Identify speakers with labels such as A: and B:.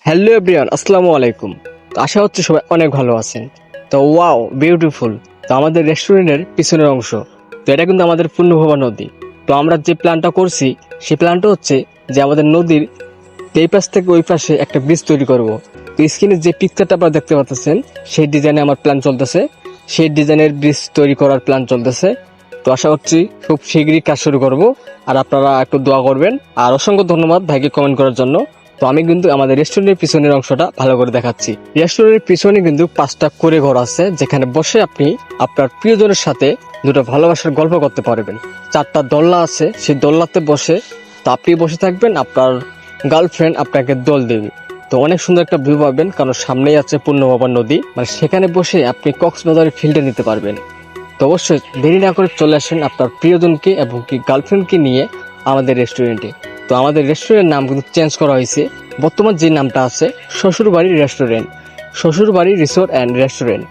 A: Hello everyone, আসসালামু আলাইকুম। তো আশা হচ্ছে সবাই অনেক ভালো আছেন। তো ওয়াও বিউটিফুল। তো আমাদের রেস্টুরেন্টের পিছনের অংশ, তো এটা কিন্তু আমাদের পূর্ণভবা নদী। তো আমরা যে প্ল্যানটা করছি সেই প্ল্যানটা হচ্ছে যে আমাদের নদীর এই পাশ থেকে ওই পাশে একটা ব্রিজ তৈরি করব। তো স্ক্রিনে যে পিকচারটা আপনারা দেখতে পাচ্ছেন সেই ডিজাইনে আমার প্ল্যান চলতেছে, সেই ডিজাইনের ব্রিজ তৈরি করার প্ল্যান চলতেছে। তো আশা করছি খুব শীঘ্রই কাজ শুরু করব। আর আপনারা একটু দোয়া করবেন। আর অসংখ্য ধন্যবাদ ভাইকে কমেন্ট করার জন্য। তো আমি কিন্তু আমাদের রেস্টুরেন্টের পিছনের অংশটা ভালো করে দেখাচ্ছি। রেস্টুরেন্টের পিছনে কিন্তু 5টা করে ঘর আছে, যেখানে বসে আপনি আপনার প্রিয়জনের সাথে দুটো ভালোবাসার গল্প করতে পারবেন। 4টা দোলনা আছে, সেই দোলনাতে বসে তো আপনি বসে থাকবেন, আপনার গার্লফ্রেন্ড আপনাকে দোল দেবে। তো অনেক সুন্দর একটা ভিউ পাবেন, কারণ সামনেই আছে পূর্ণভবা নদী। মানে সেখানে বসে আপনি কক্সবাজারের ফিল্ডে নিতে পারবেন। তো অবশ্যই দেরি না করে চলে আসেন আপনার প্রিয়জনকে এবং কি গার্লফ্রেন্ডকে নিয়ে আমাদের রেস্টুরেন্টে। তো আমাদের রেস্টুরেন্টের নাম কিন্তু চেঞ্জ করা হয়েছে। বর্তমান যে নামটা আছে শ্বশুরবাড়ি রেস্টুরেন্ট, শ্বশুরবাড়ি রিসোর্ট অ্যান্ড রেস্টুরেন্ট।